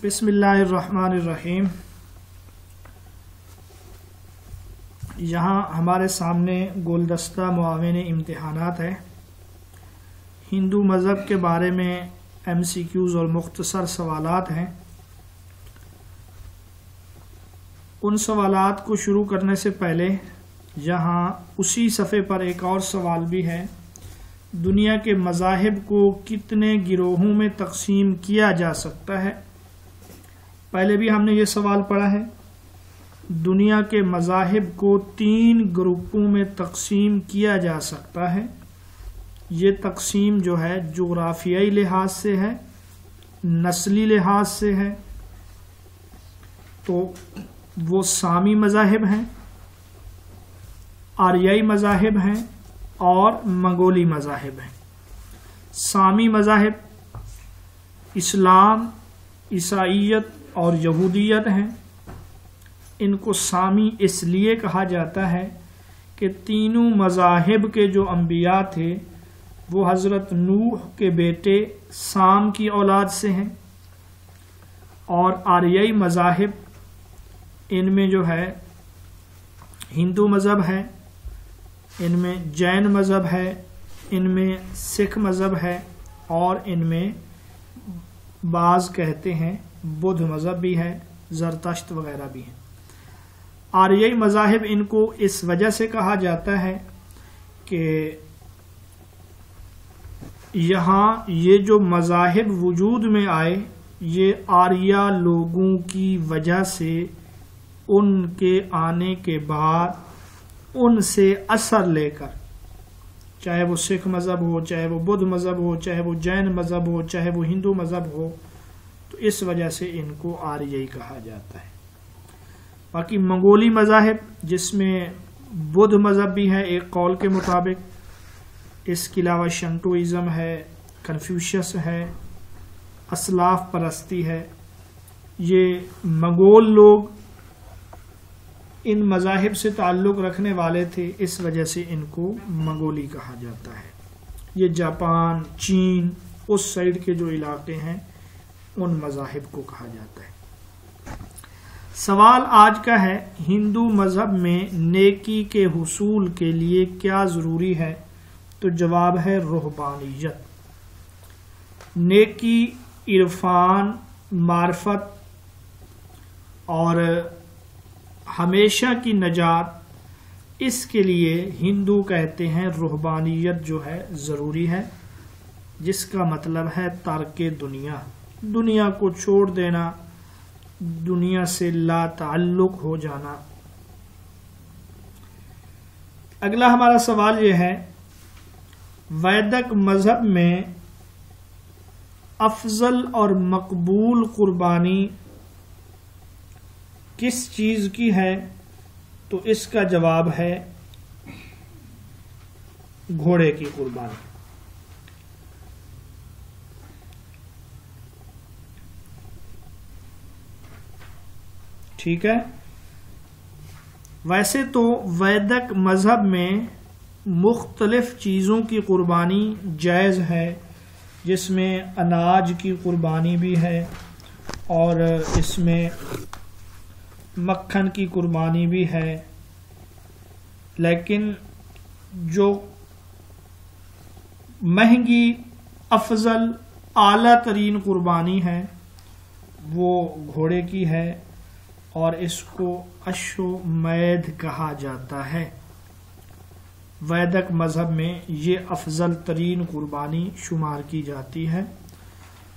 بسم اللہ الرحمن الرحیم۔ یہاں ہمارے سامنے گلدستہ معاون امتحانات ہے۔ ہندو مذہب کے بارے میں MCQs اور مختصر سوالات ہیں۔ ان سوالات کو شروع کرنے سے پہلے یہاں اسی صفحے پر ایک اور سوال بھی ہے۔ دنیا کے مذاہب کو کتنے گروہوں میں تقسیم کیا جا سکتا ہے؟ پہلے بھی ہم نے یہ سوال پڑھا ہے۔ دنیا کے مذاہب کو 3 گروپوں میں تقسیم کیا جا سکتا ہے۔ یہ تقسیم جو ہے جغرافیائی لحاظ سے ہے، نسلی لحاظ سے ہے۔ تو وہ سامی مذاہب ہیں، آریائی مذاہب ہیں اور منگولی مذاہب ہیں۔ سامی مذاہب اسلام، عیسائیت اور یہودیت ہیں۔ ان کو سامی اس لیے کہا جاتا ہے کہ تینوں مذاہب کے جو انبیاء تھے وہ حضرت نوح کے بیٹے سام کی اولاد سے ہیں۔ اور آریائی مذاہب ان میں جو ہے ہندو مذہب ہے، ان میں جین مذہب ہے، ان میں سکھ مذہب ہے اور ان میں بعض کہتے ہیں بدھ مذہب بھی ہے، زرتشت وغیرہ بھی ہیں۔ آریائی مذاہب ان کو اس وجہ سے کہا جاتا ہے کہ یہاں یہ جو مذاہب وجود میں آئے یہ آریہ لوگوں کی وجہ سے ان کے آنے کے بعد ان سے اثر لے کر، چاہے وہ سکھ مذہب ہو، چاہے وہ بدھ مذہب ہو، چاہے وہ جین مذہب ہو، چاہے وہ ہندو مذہب ہو، تو اس وجہ سے ان کو آریائی کہا جاتا ہے۔ باقی منگولی مذاہب جس میں بدھ مذہب بھی ہے ایک قول کے مطابق، اس کے علاوہ شنٹوئزم ہے، کنفیوشس ہے، اسلاف پرستی ہے، یہ منگول لوگ ان مذاہب سے تعلق رکھنے والے تھے، اس وجہ سے ان کو منگولی کہا جاتا ہے۔ یہ جاپان، چین، اس سائڈ کے جو علاقے ہیں ان مذاہب کو کہا جاتا ہے۔ سوال آج کا ہے، ہندو مذہب میں نیکی کے حصول کے لیے کیا ضروری ہے؟ تو جواب ہے رہبانیت۔ نیکی، عرفان، معرفت اور ہمیشہ کی نجات، اس کے لیے ہندو کہتے ہیں رہبانیت جو ہے ضروری ہے، جس کا مطلب ہے ترک دنیا، دنیا کو چھوڑ دینا، دنیا سے لا تعلق ہو جانا۔ اگلا ہمارا سوال یہ ہے، ویدک مذہب میں افضل اور مقبول قربانی کس چیز کی ہے؟ تو اس کا جواب ہے گھوڑے کی قربانی۔ ٹھیک ہے۔ ویسے تو ویدک مذہب میں مختلف چیزوں کی قربانی جائز ہے، جس میں اناج کی قربانی بھی ہے اور اس میں مکھن کی قربانی بھی ہے، لیکن جو مہنگی، افضل، اعلیٰ ترین قربانی ہے وہ گھوڑے کی ہے اور اس کو اشومیدھ کہا جاتا ہے۔ ویدک مذہب میں یہ افضل ترین قربانی شمار کی جاتی ہے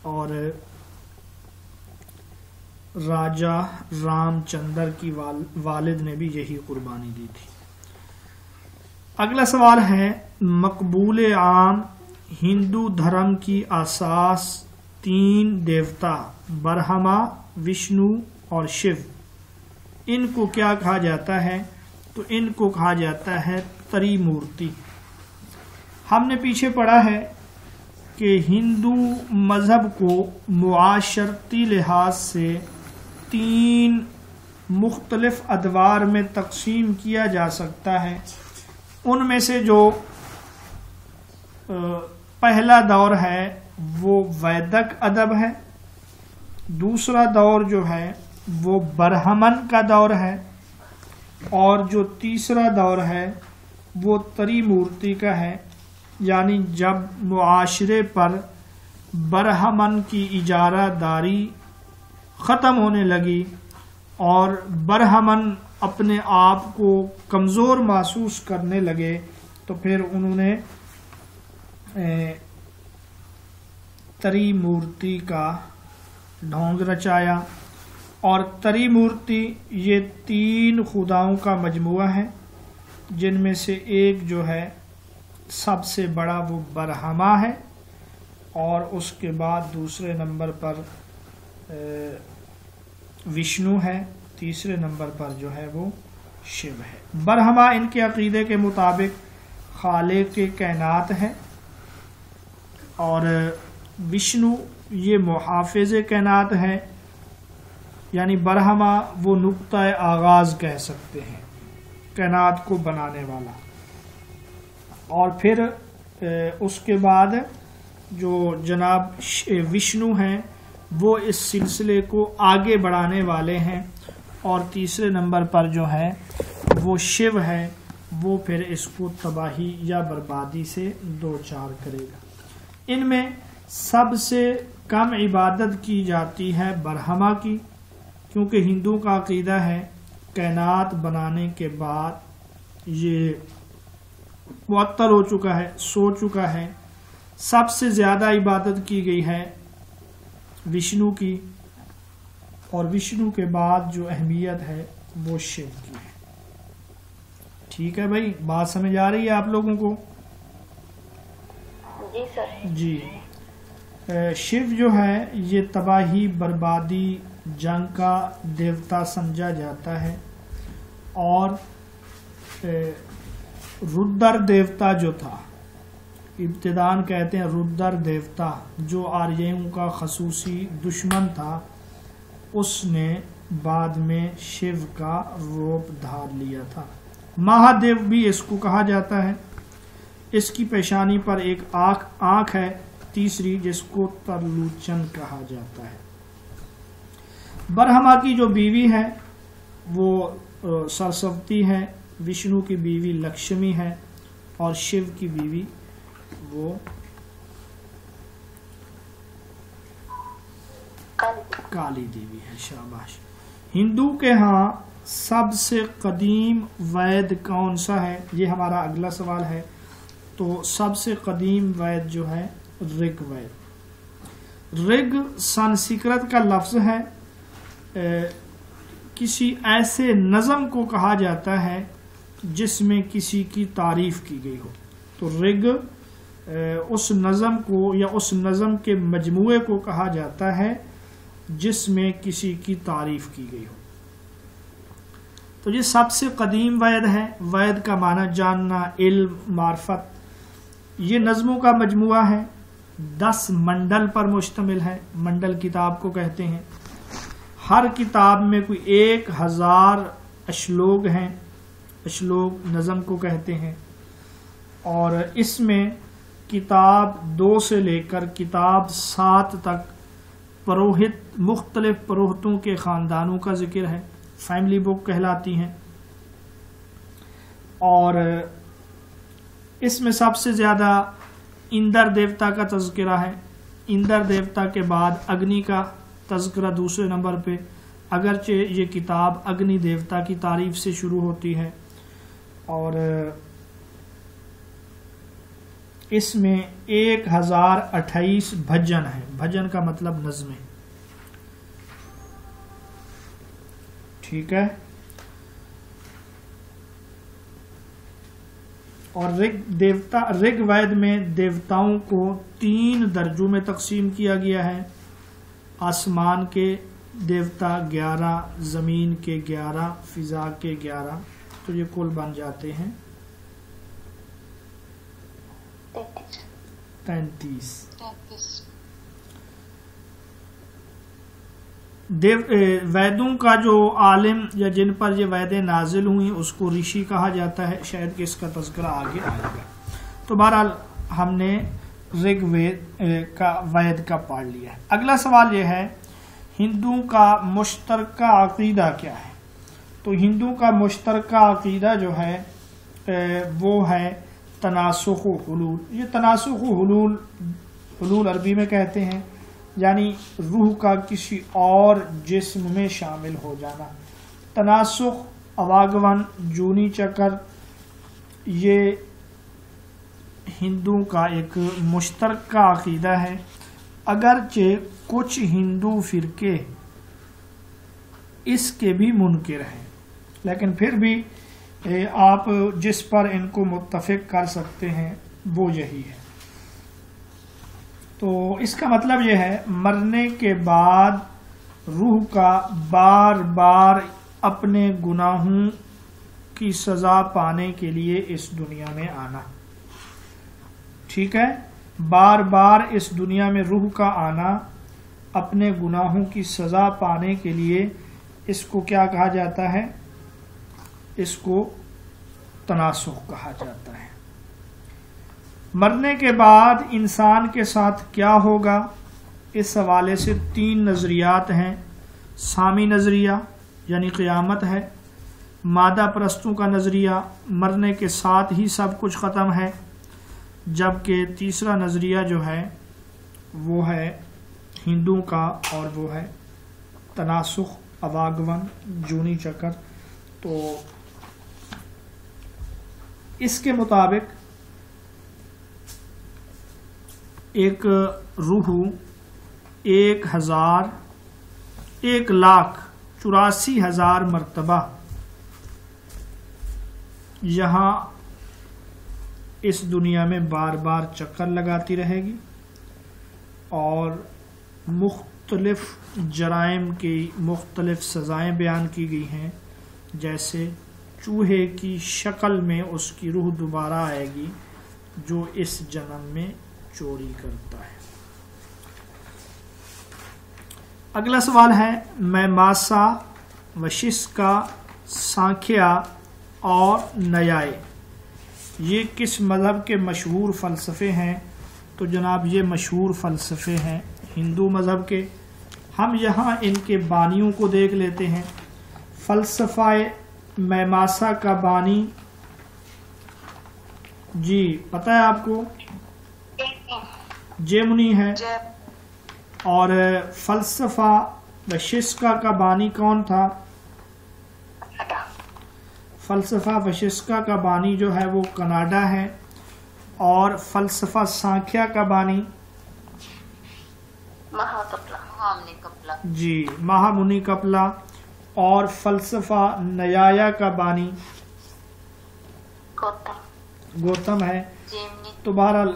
اور راجا رام چندر کی والد نے بھی یہی قربانی دی تھی۔ اگلا سوال ہے، مقبول عام ہندو دھرم کی اساس 3 دیوتا برہما، وشنو اور شیو، ان کو کیا کہا جاتا ہے؟ تو ان کو کہا جاتا ہے تری مورتی۔ ہم نے پیچھے پڑھا ہے کہ ہندو مذہب کو معاشرتی لحاظ سے 3 مختلف ادوار میں تقسیم کیا جا سکتا ہے۔ ان میں سے جو پہلا دور ہے وہ ویدک ادب ہے، دوسرا دور جو ہے وہ برہمن کا دور ہے، اور جو تیسرا دور ہے وہ تری مورتی کا ہے، یعنی جب معاشرے پر برہمن کی اجارہ داری ختم ہونے لگی اور برہمن اپنے آپ کو کمزور محسوس کرنے لگے، تو پھر انہوں نے تری مورتی کا ڈھونگ رچایا. اور تری مورتی یہ 3 خداؤں کا مجموعہ ہے، جن میں سے ایک جو ہے سب سے بڑا وہ برہما ہے، اور اس کے بعد دوسرے نمبر پر وشنو ہے، تیسرے نمبر پر جو ہے وہ شیو ہے. برہما ان کے عقیدے کے مطابق خالق کے کائنات ہے، اور وشنو یہ محافظ کائنات ہے، یعنی برہما وہ نقطہ آغاز کہہ سکتے ہیں، کائنات کو بنانے والا. اور پھر اس کے بعد جو جناب وشنو ہیں وہ اس سلسلے کو آگے بڑھانے والے ہیں، اور تیسرے نمبر پر جو ہے وہ شیو ہے، وہ پھر اس کو تباہی یا بربادی سے دوچار کرے گا. ان میں سب سے کم عبادت کی جاتی ہے برہما کی، کیونکہ ہندو کا عقیدہ ہے کائنات بنانے کے بعد یہ معطل ہو چکا ہے، سو چکا ہے. سب سے زیادہ عبادت کی گئی ہے وشنو کی، اور وشنو کے بعد جو اہمیت ہے وہ شیو کی ہے. ٹھیک ہے بھائی، بات سمجھ آ رہی ہے آپ لوگوں کو؟ جی سر. جی. شیو جو ہے یہ تباہی، بربادی، جنگ کا دیوتا سمجھا جاتا ہے، اور رودر دیوتا جو تھا، ابتدان کہتے ہیں رودر دیوتا، جو آریوں کا خصوصی دشمن تھا، اس نے بعد میں شیو کا روپ دھار لیا تھا. مہادیو بھی اس کو کہا جاتا ہے. اس کی پیشانی پر ایک آنکھ ہے تیسری، جس کو ترلوچن کہا جاتا ہے. برہما کی جو بیوی ہے وہ سرسوتی ہے، وشنو کی بیوی لکشمی ہے، اور شیو کی بیوی وہ کالی دیوی ہے. شاباش. ہندو کے ہاں سب سے قدیم وید کون سا ہے؟ یہ ہمارا اگلا سوال ہے. تو سب سے قدیم وید جو ہے رگ وید. رگ سنسکرت کا لفظ ہے، کسی ایسے نظم کو کہا جاتا ہے جس میں کسی کی تعریف کی گئی ہو. تو رگ اس نظم کو یا اس نظم کے مجموعے کو کہا جاتا ہے جس میں کسی کی تعریف کی گئی ہو. تو یہ سب سے قدیم وید ہے. وید کا معنی جاننا، علم، معرفت. یہ نظموں کا مجموعہ ہے، 10 منڈل پر مشتمل ہے. منڈل کتاب کو کہتے ہیں. ہر کتاب میں کوئی 1000 اشلوک ہیں، اشلوک نظم کو کہتے ہیں. اور اس میں کتاب 2 سے لے کر کتاب 7 تک پروہت، مختلف پروہتوں کے خاندانوں کا ذکر ہے، فیملی بک کہلاتی ہیں. اور اس میں سب سے زیادہ اندر دیوتا کا تذکرہ ہے. اندر دیوتا کے بعد اگنی کا تذکرہ دوسرے نمبر پہ، اگرچہ یہ کتاب اگنی دیوتا کی تعریف سے شروع ہوتی ہے. اور اس میں 1028 بھجن ہیں. بھجن کا مطلب نظمیں. ٹھیک ہے. اور رگ وید میں دیوتاؤں کو 3 درجوں میں تقسیم کیا گیا ہے. آسمان کے دیوتا 11، زمین کے 11، فضا کے 11. تو یہ کل بن جاتے ہیں 33. ویدوں کا جو عالم یا جن پر یہ ویدیں نازل ہوئی اس کو رشی کہا جاتا ہے. شاید کہ اس کا تذکرہ آگے آئے گا. تو بہرحال ہم نے رگ وید کا پڑھ لیا ہے. اگلا سوال یہ ہے ہندوؤں کا مشترکہ عقیدہ کیا ہے؟ تو ہندوؤں کا مشترکہ عقیدہ جو ہے وہ ہے تناسخ و حلول. یہ تناسخ و حلول عربی میں کہتے ہیں، یعنی روح کا کسی اور جسم میں شامل ہو جانا. تناسخ، اواگون، جونی چکر، یہ ہندوؤں کا ایک مشترکہ عقیدہ ہے، اگرچہ کچھ ہندو فرقے اس کے بھی منکر ہیں، لیکن پھر بھی آپ جس پر ان کو متفق کر سکتے ہیں وہ یہی ہے. تو اس کا مطلب یہ ہے مرنے کے بعد روح کا بار بار اپنے گناہوں کی سزا پانے کے لیے اس دنیا میں آنا. ٹھیک ہے، بار بار اس دنیا میں روح کا آنا اپنے گناہوں کی سزا پانے کے لیے، اس کو کیا کہا جاتا ہے؟ اس کو تناسخ کہا جاتا ہے. مرنے کے بعد انسان کے ساتھ کیا ہوگا، اس حوالے سے 3 نظریات ہیں. سامی نظریہ یعنی قیامت ہے، مادہ پرستوں کا نظریہ مرنے کے ساتھ ہی سب کچھ ختم ہے، جبکہ تیسرا نظریہ جو ہے وہ ہے ہندوؤں کا، اور وہ ہے تناسخ، اواگون، جونی چکر. تو اس کے مطابق ایک روح 1,84,000 مرتبہ یہاں اس دنیا میں بار بار چکر لگاتی رہے گی، اور مختلف جرائم کی مختلف سزائیں بیان کی گئی ہیں. جیسے چوہے کی شکل میں اس کی روح دوبارہ آئے گی جو اس جنم میں چوری کرتا ہے. اگلا سوال ہے میماسا، وششکا، سانکھیا اور نیائے یہ کس مذہب کے مشہور فلسفے ہیں؟ تو جناب یہ مشہور فلسفے ہیں ہندو مذہب کے. ہم یہاں ان کے بانیوں کو دیکھ لیتے ہیں. فلسفہ میماسا کا بانی جی پتہ ہے آپ کو؟ جیمنی ہے. اور فلسفہ وششکا کا بانی کون تھا؟ فلسفہ وششکا کا بانی جو ہے وہ کناڈا ہے. اور فلسفہ سانکھیا کا بانی جی مہامنی کپلا. اور فلسفہ نیایا کا بانی گوتم ہے. تو بہرحال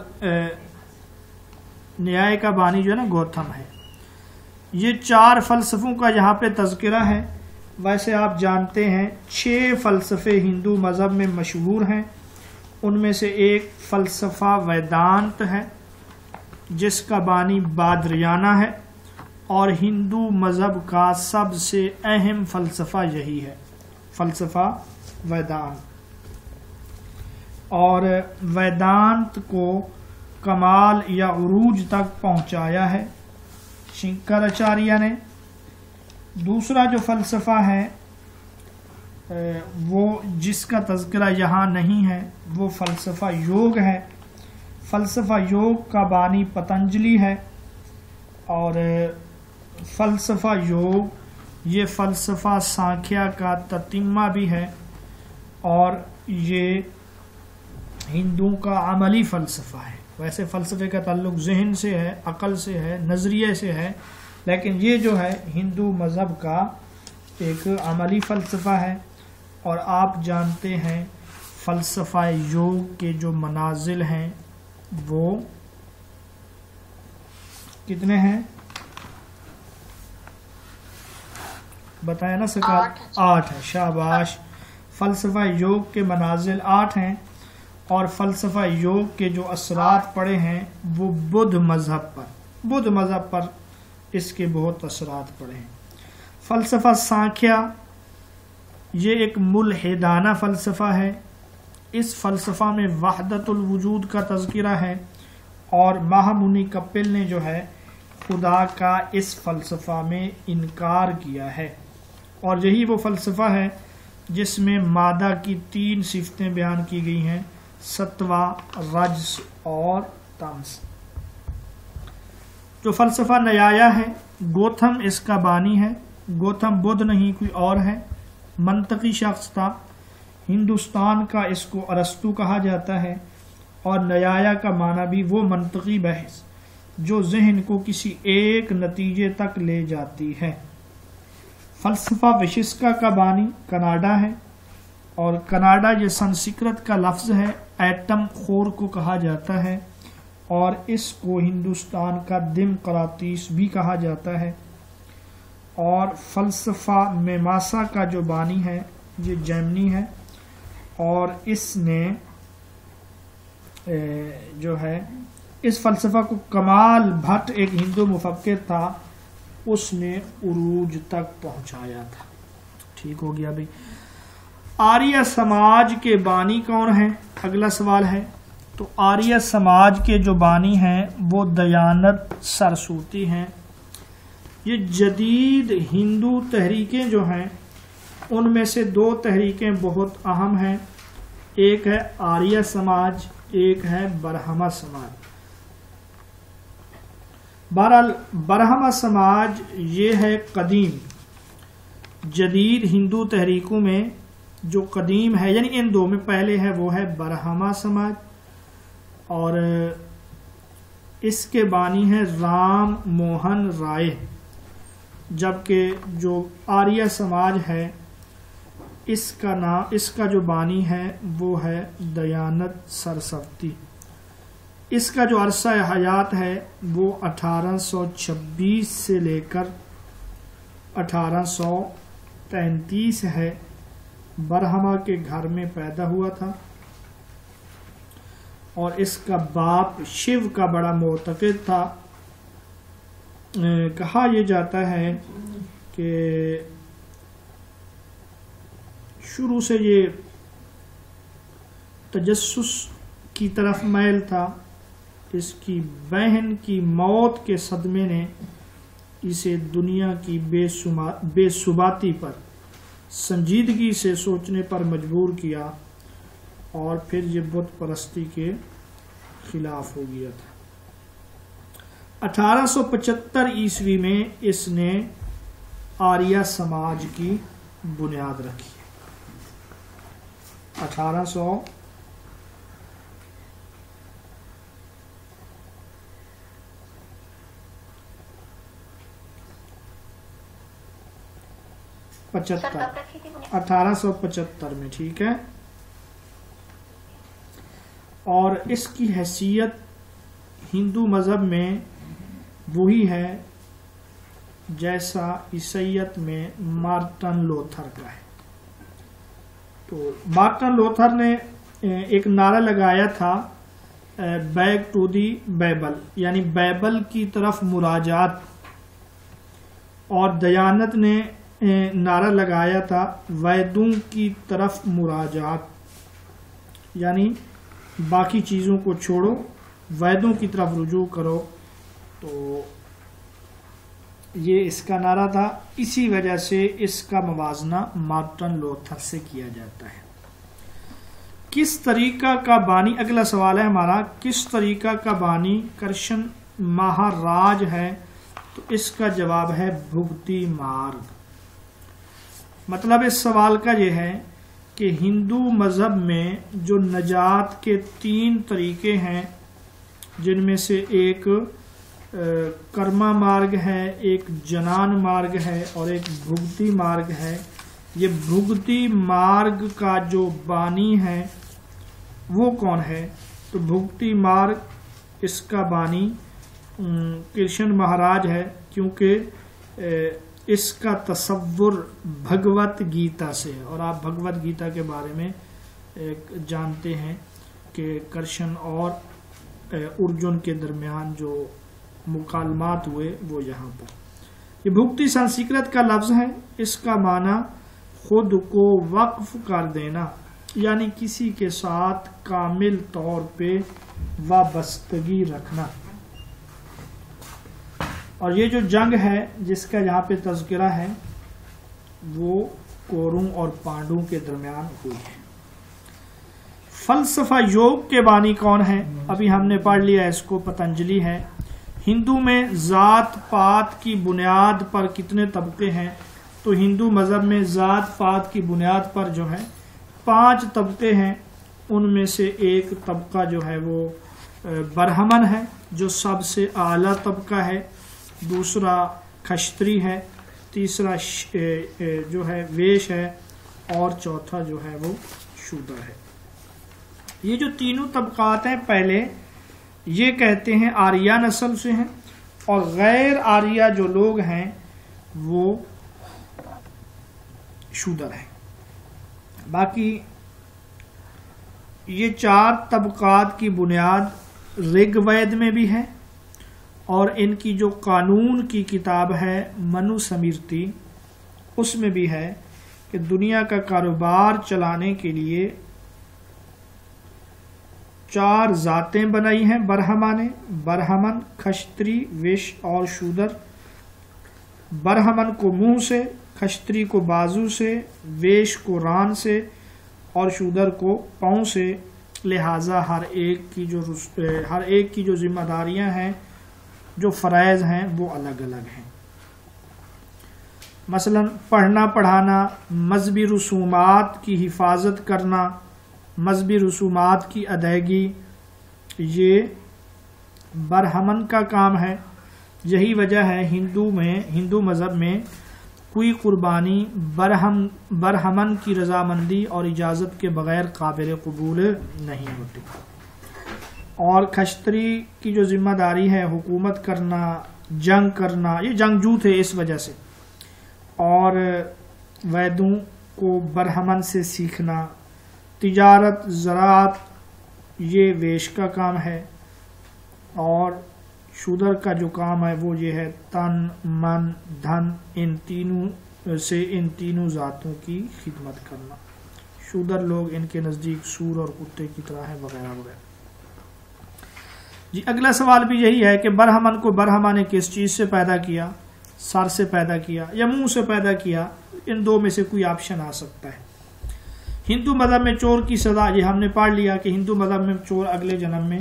نیائے کا بانی جو ہے نا گوتم ہے. یہ 4 فلسفوں کا یہاں پہ تذکرہ ہے. ویسے آپ جانتے ہیں 6 فلسفے ہندو مذہب میں مشہور ہیں. ان میں سے ایک فلسفہ ویدانت ہے جس کا بانی بادریانہ ہے، اور ہندو مذہب کا سب سے اہم فلسفہ یہی ہے، فلسفہ ویدانت. اور ویدانت کو کمال یا عروج تک پہنچایا ہے شنکراچاریہ نے. دوسرا جو فلسفہ ہے وہ جس کا تذکرہ یہاں نہیں ہے وہ فلسفہ یوگ ہے. فلسفہ یوگ کا بانی پتنجلی ہے. اور فلسفہ یوگ یہ فلسفہ سانکھیا کا تتمہ بھی ہے، اور یہ ہندوؤں کا عملی فلسفہ ہے. ویسے فلسفے کا تعلق ذہن سے ہے، عقل سے ہے، نظریے سے ہے، لیکن یہ جو ہے ہندو مذہب کا ایک عملی فلسفہ ہے. اور آپ جانتے ہیں فلسفہ یوگ کے جو منازل ہیں وہ کتنے ہیں؟ بتایا نا سکار؟ 8 ہے. شاباش. فلسفہ یوگ کے منازل 8 ہیں، اور فلسفہ یوگ کے جو اثرات پڑے ہیں وہ بدھ مذہب پر اس کے بہت اثرات پڑے ہیں. فلسفہ سانکھیا یہ ایک ملحدانہ فلسفہ ہے. اس فلسفہ میں وحدت الوجود کا تذکرہ ہے، اور مہامنی کپل نے جو ہے خدا کا اس فلسفہ میں انکار کیا ہے، اور یہی وہ فلسفہ ہے جس میں مادہ کی 3 صفتیں بیان کی گئی ہیں، ستوا، رجس اور تمس۔ جو فلسفہ نیایا ہے، گوتھم اس کا بانی ہے۔ گوتھم بدھ نہیں، کوئی اور ہے، منطقی شخص تھا۔ ہندوستان کا اس کو ارسطو کہا جاتا ہے، اور نیایا کا معنی بھی وہ منطقی بحث جو ذہن کو کسی ایک نتیجے تک لے جاتی ہے۔ فلسفہ وششکا کا بانی کناڈا ہے، اور کناڈا یہ سنسکرت کا لفظ ہے، ایٹم خور کو کہا جاتا ہے، اور اس کو ہندوستان کا دمقراطیس بھی کہا جاتا ہے۔ اور فلسفہ میماسا کا جو بانی ہے یہ جرمنی ہے، اور اس نے جو ہے اس فلسفہ کو کمال بھٹ ایک ہندو مفکر تھا، اس نے عروج تک پہنچایا تھا۔ ٹھیک ہو گیا بھائی۔ آریہ سماج کے بانی کون ہیں؟ اگلا سوال ہے۔ تو آریہ سماج کے جو بانی ہیں وہ دیانت سرسوتی ہیں۔ یہ جدید ہندو تحریکیں جو ہیں ان میں سے 2 تحریکیں بہت اہم ہیں، ایک ہے آریہ سماج، ایک ہے برہما سماج۔ بہرحال برہما سماج یہ ہے قدیم، جدید ہندو تحریکوں میں جو قدیم ہے، یعنی ان 2 میں پہلے ہے وہ ہے برہما سماج، اور اس کے بانی ہیں رام موہن رائے، جبکہ جو آریہ سماج ہے اس کا جو بانی ہے وہ ہے دیانت سرسوتی۔ اس کا جو عرصہ حیات ہے وہ 1826 سے لے کر 1833 ہے۔ برہما کے گھر میں پیدا ہوا تھا، اور اس کا باپ شیو کا بڑا معتقد تھا۔ کہا یہ جاتا ہے کہ شروع سے یہ تجسس کی طرف میل تھا۔ اس کی بہن کی موت کے صدمے نے اسے دنیا کی بے ثباتی پر سنجیدگی سے سوچنے پر مجبور کیا، اور پھر یہ بت پرستی کے خلاف ہو گیا تھا۔ 1875 عیسوی میں اس نے آریہ سماج کی بنیاد رکھی۔ 1875 1875 میں، ٹھیک ہے۔ اور اس کی حیثیت ہندو مذہب میں وہی ہے جیسا عیسائیت میں مارٹن لوتھر کا ہے۔ تو مارٹن لوتھر نے ایک نعرہ لگایا تھا بیک ٹو دی بائبل، یعنی بائبل کی طرف مراجعت، اور دیانت نے نعرہ لگایا تھا ویدوں کی طرف مراجعت، یعنی باقی چیزوں کو چھوڑو، ویدوں کی طرف رجوع کرو۔ تو یہ اس کا نعرہ تھا، اسی وجہ سے اس کا موازنہ مارٹن لوتھر سے کیا جاتا ہے۔ کس طریقہ کا بانی، اگلا سوال ہے ہمارا، کس طریقہ کا بانی کرشن مہاراج ہے؟ تو اس کا جواب ہے بھکتی مارگ۔ مطلب اس سوال کا یہ ہے کہ ہندو مذہب میں جو نجات کے 3 طریقے ہیں، جن میں سے ایک کرما مارگ ہے، ایک جنان مارگ ہے، اور ایک بھکتی مارگ ہے۔ یہ بھکتی مارگ کا جو بانی ہے وہ کون ہے؟ تو بھکتی مارگ اس کا بانی کرشن مہاراج ہے، کیونکہ اس کا تصور بھگوت گیتا سے ہے، اور آپ بھگوت گیتا کے بارے میں جانتے ہیں کہ کرشن اور ارجن کے درمیان جو مکالمات ہوئے وہ یہاں پر۔ یہ بھکتی سنسکرت کا لفظ ہے، اس کا معنی خود کو وقف کر دینا، یعنی کسی کے ساتھ کامل طور پہ وابستگی رکھنا۔ اور یہ جو جنگ ہے جس کا یہاں پہ تذکرہ ہے وہ کوروں اور پانڈوں کے درمیان ہوئی ہے۔ فلسفہ یوگ کے بانی کون ہے؟ ابھی ہم نے پڑھ لیا اس کو، پتنجلی ہے۔ ہندو میں ذات پات کی بنیاد پر کتنے طبقے ہیں؟ تو ہندو مذہب میں ذات پات کی بنیاد پر جو ہے 5 طبقے ہیں۔ ان میں سے ایک طبقہ جو ہے وہ برہمن ہے جو سب سے اعلیٰ طبقہ ہے، دوسرا کھشتری ہے، تیسرا جو ہے ویش ہے، اور چوتھا جو ہے وہ شودر ہے۔ یہ جو تینوں طبقات ہیں پہلے یہ کہتے ہیں آریہ نسل سے ہیں، اور غیر آریہ جو لوگ ہیں وہ شودر ہیں۔ باقی یہ 4 طبقات کی بنیاد رگ وید میں بھی ہے، اور ان کی جو قانون کی کتاب ہے منو سمرتی اس میں بھی ہے کہ دنیا کا کاروبار چلانے کے لیے 4 ذاتیں بنائی ہیں برہما نے، برہمن، کھشتری، ویش اور شودر۔ برہمن کو منہ سے، کھشتری کو بازو سے، ویش کو ران سے اور شودر کو پاؤں سے، لہذا ہر ایک کی جو ذمہ داریاں ہیں، جو فرائض ہیں وہ الگ الگ ہیں۔ مثلا پڑھنا پڑھانا، مذہبی رسومات کی حفاظت کرنا، مذہبی رسومات کی ادائیگی، یہ برہمن کا کام ہے۔ یہی وجہ ہے ہندو مذہب میں کوئی قربانی برہمن کی رضامندی اور اجازت کے بغیر قابل قبول نہیں ہوتی۔ اور کھشتری کی جو ذمہ داری ہے حکومت کرنا، جنگ کرنا، یہ جنگجو تھے اس وجہ سے، اور ویدوں کو برہمن سے سیکھنا، تجارت، زراعت، یہ ویش کا کام ہے، اور شودر کا جو کام ہے وہ یہ ہے تن، من، دھن، ان تینوں ذاتوں کی خدمت کرنا۔ شودر لوگ ان کے نزدیک سور اور کتے کی طرح ہے، وغیرہ وغیرہ۔ جی اگلا سوال بھی یہی ہے کہ برہمن کو برہما نے کس چیز سے پیدا کیا؟ سر سے پیدا کیا یا منہ سے پیدا کیا؟ ان 2 میں سے کوئی آپشن آ سکتا ہے۔ ہندو مذہب میں چور کی سزا، یہ ہم نے پڑھ لیا کہ ہندو مذہب میں چور اگلے جنم میں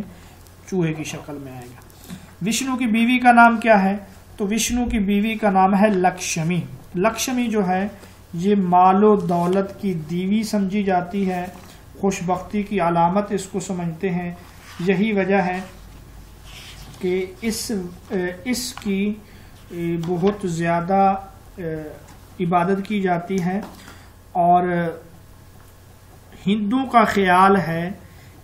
چوہے کی شکل میں آئے گا۔ وشنو کی بیوی کا نام کیا ہے؟ تو وشنو کی بیوی کا نام ہے لکشمی۔ لکشمی جو ہے یہ مال و دولت کی دیوی سمجھی جاتی ہے، خوش بختی کی علامت اس کو سمجھتے ہیں۔ یہی وجہ ہے کہ اس کی بہت زیادہ عبادت کی جاتی ہے، اور ہندو کا خیال ہے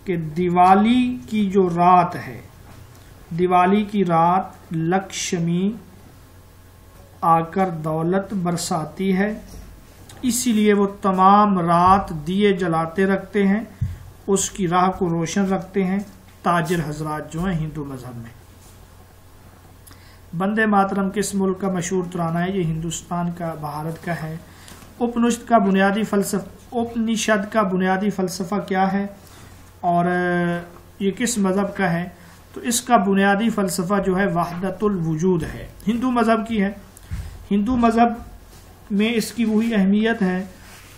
کہ دیوالی کی جو رات ہے، دیوالی کی رات لکشمی آ کر دولت برساتی ہے، اسی لیے وہ تمام رات دیے جلاتے رکھتے ہیں، اس کی راہ کو روشن رکھتے ہیں تاجر حضرات جو ہیں ہندو مذہب میں۔ بندے ماترم کس ملک کا مشہور ترانہ ہے؟ یہ ہندوستان کا، بھارت کا ہے۔ اپنشد کا بنیادی فلسفہ کیا ہے اور یہ کس مذہب کا ہے؟ تو اس کا بنیادی فلسفہ جو ہے وحدت الوجود ہے، ہندو مذہب کی ہے۔ ہندو مذہب میں اس کی وہی اہمیت ہے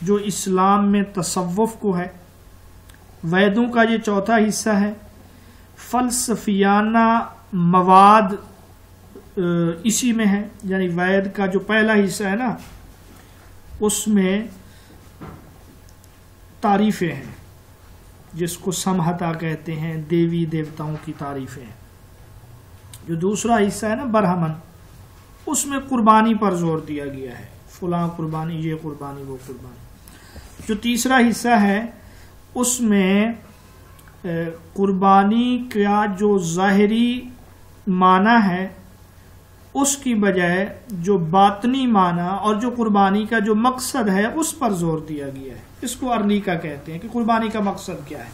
جو اسلام میں تصوف کو ہے۔ ویدوں کا یہ چوتھا حصہ ہے۔ فلسفیانہ مواد اسی میں ہے، یعنی وید کا جو پہلا حصہ ہے نا اس میں تعریفیں ہیں، جس کو سمہتا کہتے ہیں، دیوی دیوتاؤں کی تعریفیں ہیں۔ جو دوسرا حصہ ہے نا برہمن، اس میں قربانی پر زور دیا گیا ہے، فلاں قربانی، یہ قربانی، وہ قربانی۔ جو تیسرا حصہ ہے اس میں قربانی کا جو ظاہری معنی ہے اس کی بجائے جو باطنی معنی اور جو قربانی کا جو مقصد ہے اس پر زور دیا گیا ہے۔ اس کو ارنیکا کہتے ہیں کہ قربانی کا مقصد کیا ہے۔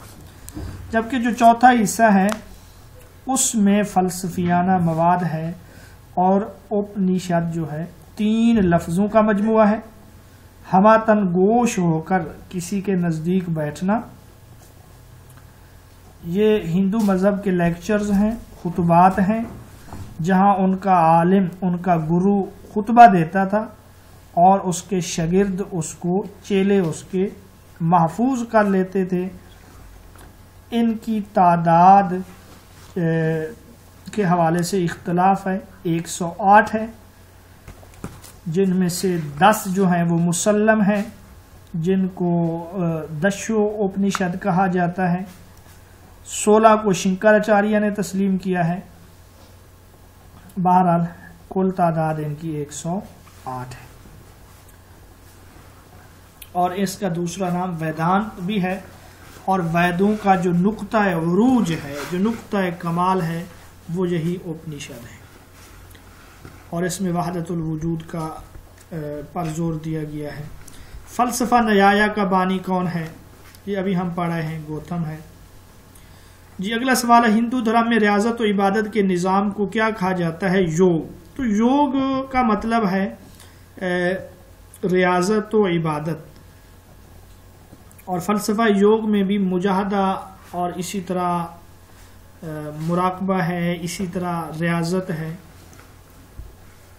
جبکہ جو چوتھا حصہ ہے اس میں فلسفیانہ مواد ہے، اور اپنیشد جو ہے 3 لفظوں کا مجموعہ ہے۔ ہماتن گوش ہو کر کسی کے نزدیک بیٹھنا، یہ ہندو مذہب کے لیکچرز ہیں، خطبات ہیں، جہاں ان کا عالم، ان کا گرو خطبہ دیتا تھا اور اس کے شاگرد اس کو، چیلے اس کے محفوظ کر لیتے تھے۔ ان کی تعداد کے حوالے سے اختلاف ہے، 108 ہے، جن میں سے 10 جو ہیں وہ مسلم ہیں، جن کو دشو اپنشد کہا جاتا ہے، 16 کو شنکراچاریہ نے تسلیم کیا ہے۔ بہرحال کل تعداد ان کی 108 ہے، اور اس کا دوسرا نام ویدانت بھی ہے، اور ویدوں کا جو نقطہ عروج ہے، جو نقطہ کمال ہے، وہ یہی اپنشد ہے، اور اس میں وحدت الوجود کا پر زور دیا گیا ہے۔ فلسفہ نیایا کا بانی کون ہے؟ یہ ابھی ہم پڑھ رہے ہیں، گوتم ہے۔ جی اگلا سوال ہے، ہندو دھرم میں ریاضت و عبادت کے نظام کو کیا کہا جاتا ہے؟ یوگ۔ تو یوگ کا مطلب ہے ریاضت و عبادت، اور فلسفہ یوگ میں بھی مجاہدہ اور اسی طرح مراقبہ ہے، اسی طرح ریاضت ہے۔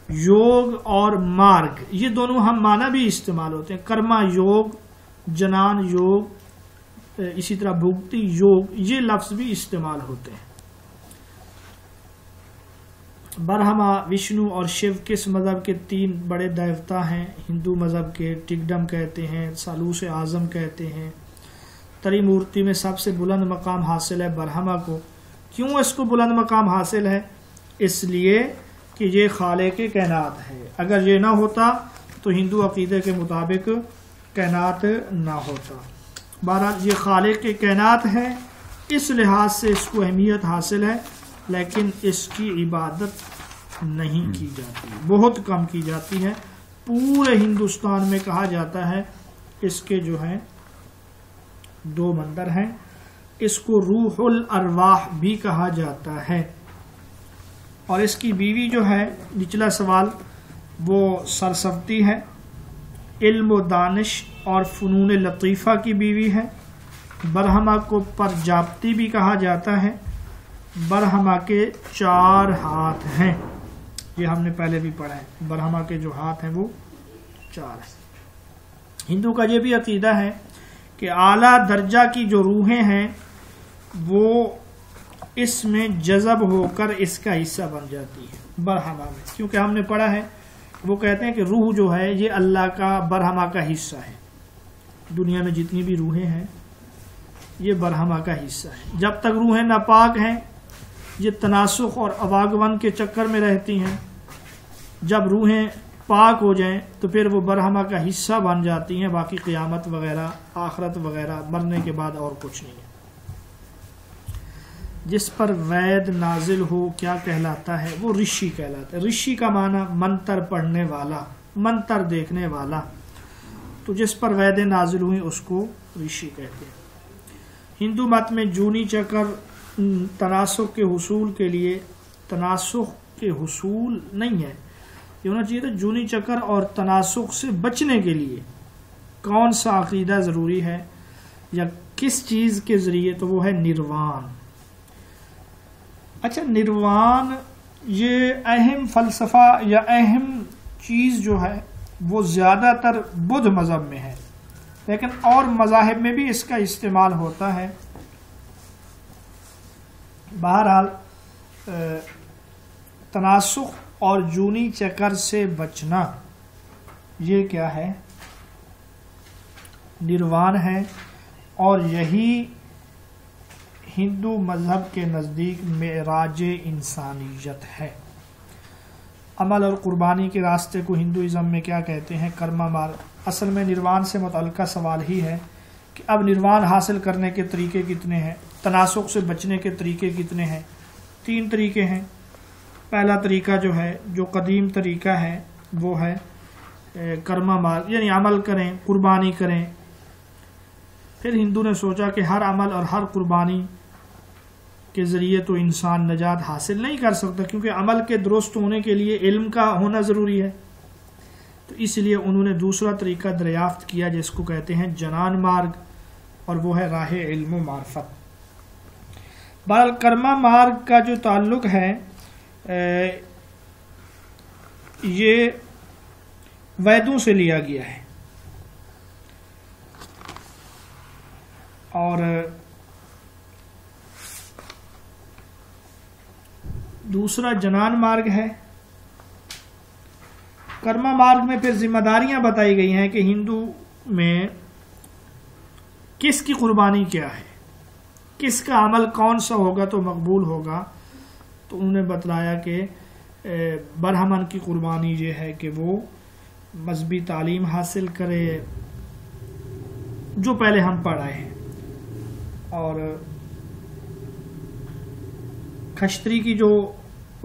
یوگ اور مارگ، یہ دونوں ہم معنی بھی استعمال ہوتے ہیں، کرما یوگ، جنان یوگ، اسی طرح بھکتی یوگ، یہ لفظ بھی استعمال ہوتے ہیں۔ برہما، وشنو اور شیو کس مذہب کے 3 بڑے دیوتا ہیں؟ ہندو مذہب کے ٹگڈم کہتے ہیں، سالوس اعظم کہتے ہیں۔ تری مورتی میں سب سے بلند مقام حاصل ہے برہما کو۔ کیوں اس کو بلند مقام حاصل ہے؟ اس لیے کہ یہ خالق کائنات ہے، اگر یہ نہ ہوتا تو ہندو عقیدے کے مطابق کائنات نہ ہوتا۔ بہرحال یہ خالق کائنات ہے، اس لحاظ سے اس کو اہمیت حاصل ہے، لیکن اس کی عبادت نہیں کی جاتی، بہت کم کی جاتی ہے۔ پورے ہندوستان میں کہا جاتا ہے اس کے جو ہیں 2 مندر ہیں، اس کو روح الارواح بھی کہا جاتا ہے، اور اس کی بیوی جو ہے، نچلا سوال، وہ سرسوتی ہے، علم و دانش اور فنون لطیفہ کی بیوی ہے۔ برہما کو پرجاپتی بھی کہا جاتا ہے۔ برہما کے 4 ہاتھ ہیں، یہ ہم نے پہلے بھی پڑھا ہے، برہما کے جو ہاتھ ہیں وہ 4 ہیں۔ ہندو کا یہ بھی عقیدہ ہے کہ اعلیٰ درجہ کی جو روحیں ہیں وہ اس میں جذب ہو کر اس کا حصہ بن جاتی ہے برہما میں، کیونکہ ہم نے پڑھا ہے، وہ کہتے ہیں کہ روح جو ہے یہ اللہ کا، برہما کا حصہ ہے۔ دنیا میں جتنی بھی روحیں ہیں یہ برہما کا حصہ ہے۔ جب تک روحیں ناپاک ہیں یہ تناسخ اور اواگون کے چکر میں رہتی ہیں، جب روحیں پاک ہو جائیں تو پھر وہ برہما کا حصہ بن جاتی ہیں، باقی قیامت وغیرہ، آخرت وغیرہ، مرنے کے بعد اور کچھ نہیں ہے۔ جس پر وید نازل ہو کیا کہلاتا ہے؟ وہ رشی کہلاتا ہے۔ رشی کا معنی منتر پڑھنے والا، منتر دیکھنے والا، تو جس پر وید نازل ہوئی اس کو رشی کہتے ہیں۔ ہندو مت میں جونی چکر تناسخ کے حصول کے لیے، تناسخ کے حصول نہیں ہے، یہ ہونا چاہیے تھا جونی چکر اور تناسخ سے بچنے کے لیے کون سا عقیدہ ضروری ہے یا کس چیز کے ذریعے؟ تو وہ ہے نروان۔ اچھا، نروان یہ اہم فلسفہ یا اہم چیز جو ہے وہ زیادہ تر بدھ مذہب میں ہے، لیکن اور مذاہب میں بھی اس کا استعمال ہوتا ہے۔ بہرحال تناسخ اور جونی چکر سے بچنا یہ کیا ہے؟ نروان ہے، اور یہی ہندو مذہب کے نزدیک معراج انسانیت ہے۔ عمل اور قربانی کے راستے کو ہندوازم میں کیا کہتے ہیں؟ کرما مارگ۔ اصل میں نروان سے متعلقہ سوال ہی ہے کہ اب نروان حاصل کرنے کے طریقے کتنے ہیں، تناسخ سے بچنے کے طریقے کتنے ہیں؟ 3 طریقے ہیں۔ پہلا طریقہ جو ہے، جو قدیم طریقہ ہے، وہ ہے کرما مارگ، یعنی عمل کریں، قربانی کریں۔ پھر ہندو نے سوچا کہ ہر عمل اور ہر قربانی کے ذریعے تو انسان نجات حاصل نہیں کر سکتا، کیونکہ عمل کے درست ہونے کے لیے علم کا ہونا ضروری ہے، تو اس لیے انہوں نے دوسرا طریقہ دریافت کیا جس کو کہتے ہیں جنان مارگ، اور وہ ہے راہ علم و معرفت۔ بہرحال کرما مارگ کا جو تعلق ہے یہ ویدوں سے لیا گیا ہے، اور دوسرا جنان مارگ ہے۔ کرما مارگ میں پھر ذمہ داریاں بتائی گئی ہیں کہ ہندو میں کس کی قربانی کیا ہے، کس کا عمل کون سا ہوگا تو مقبول ہوگا۔ تو انہوں نے بتلایا کہ برہمن کی قربانی یہ ہے کہ وہ مذہبی تعلیم حاصل کرے، جو پہلے ہم پڑھ آئے ہیں، اور کھشتری کی جو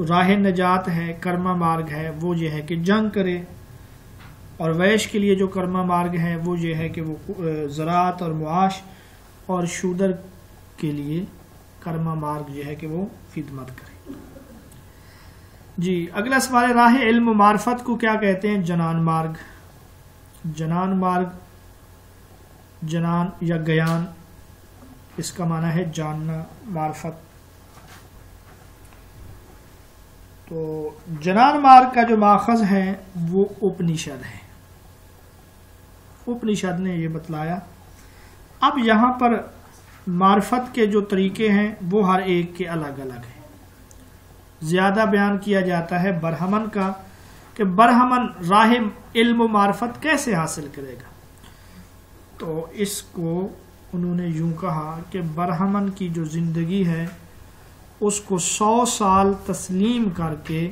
راہ نجات ہے، کرما مارگ ہے، وہ یہ ہے کہ جنگ کرے، اور ویش کے لیے جو کرما مارگ ہے وہ یہ ہے کہ وہ زراعت اور معاش، اور شودر کے لیے کرما مارگ یہ ہے کہ وہ خدمت کرے۔ جی اگلا سوال، راہ علم و معرفت کو کیا کہتے ہیں؟ جنان مارگ۔ جنان مارگ، جنان یا گیان، اس کا معنی ہے جاننا، معرفت۔ تو جنان مارگ کا جو ماخذ ہے وہ اپنشد ہے، اپنشد نے یہ بتلایا۔ اب یہاں پر معرفت کے جو طریقے ہیں وہ ہر ایک کے الگ الگ ہیں۔ زیادہ بیان کیا جاتا ہے برہمن کا، کہ برہمن راہ علم و معرفت کیسے حاصل کرے گا۔ تو اس کو انہوں نے یوں کہا کہ برہمن کی جو زندگی ہے اس کو 100 سال تسلیم کر کے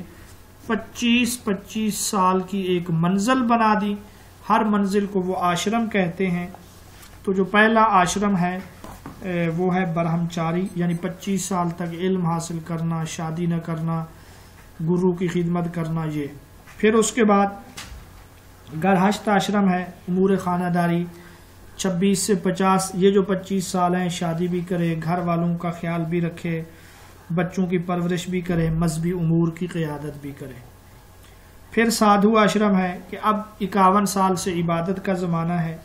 25 سال کی ایک منزل بنا دی۔ ہر منزل کو وہ آشرم کہتے ہیں۔ تو جو پہلا آشرم ہے وہ ہے برہمچاری، یعنی 25 سال تک علم حاصل کرنا، شادی نہ کرنا، گرو کی خدمت کرنا۔ یہ پھر اس کے بعد گرہشت آشرم ہے، امور خانہ داری 26 سے 50، یہ جو 25 سال ہیں شادی بھی کرے، گھر والوں کا خیال بھی رکھے، بچوں کی پرورش بھی کرے، مذہبی امور کی قیادت بھی کرے۔ پھر سادھو آشرم ہے کہ اب 51 سال سے عبادت کا زمانہ ہے،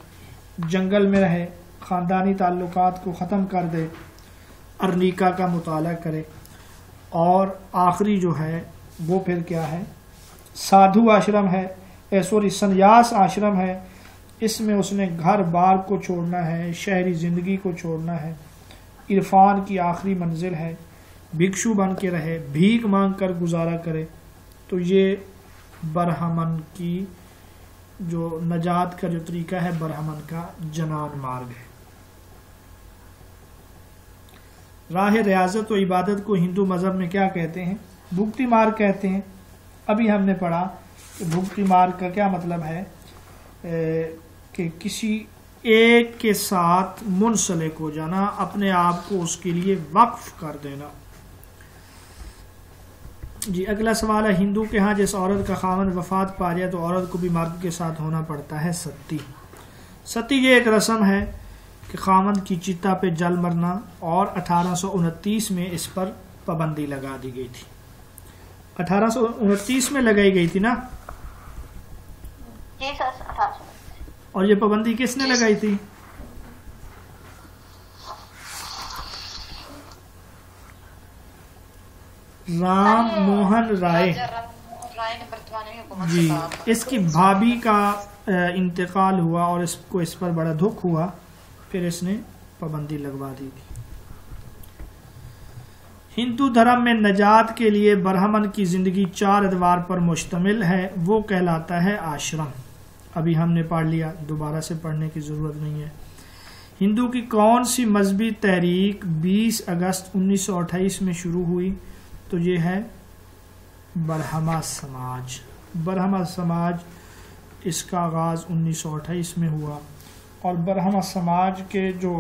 جنگل میں رہے، خاندانی تعلقات کو ختم کر دے، ارنیکا کا مطالعہ کرے۔ اور آخری جو ہے وہ پھر کیا ہے؟ سادھو آشرم ہے، سنیاس آشرم ہے۔ اس میں اس نے گھر بار کو چھوڑنا ہے، شہری زندگی کو چھوڑنا ہے، عرفان کی آخری منزل ہے، بھکشو بن کے رہے، بھیک مانگ کر گزارا کرے۔ تو یہ برہمن کی جو نجات کا جو طریقہ ہے برہمن کا جنان مارگ ہے۔ راہ ریاضت و عبادت کو ہندو مذہب میں کیا کہتے ہیں؟ بھکتی مارگ کہتے ہیں۔ ابھی ہم نے پڑھا کہ بھکتی مارگ کا کیا مطلب ہے، کہ کسی ایک کے ساتھ منسلک ہو جانا، اپنے آپ کو اس کے لیے وقف کر دینا۔ جی اگلا سوال ہے، ہندو کے ہاں جس عورت کا خاوند وفات پا جائے تو عورت کو بھی مرد کے ساتھ ہونا پڑتا ہے ستی۔ ستی یہ ایک رسم ہے کہ خاوند کی چتا پہ جل مرنا، اور 1829 میں اس پر پابندی لگا دی گئی تھی۔ 1829 میں لگائی گئی تھی نا؟ اور یہ پابندی کس نے لگائی تھی؟ رام موہن رائے۔ جی اس کی بھابھی کا انتقال ہوا اور اس کو اس پر بڑا دکھ ہوا، پھر اس نے پابندی لگوا دی تھی۔ ہندو دھرم میں نجات کے لیے برہمن کی زندگی 4 ادوار پر مشتمل ہے، وہ کہلاتا ہے آشرم۔ ابھی ہم نے پڑھ لیا، دوبارہ سے پڑھنے کی ضرورت نہیں ہے۔ ہندو کی کون سی مذہبی تحریک 20 اگست 1928 میں شروع ہوئی؟ تو یہ ہے برہما سماج۔ برہما سماج، اس کا آغاز 1928 میں ہوا، اور برہما سماج کے جو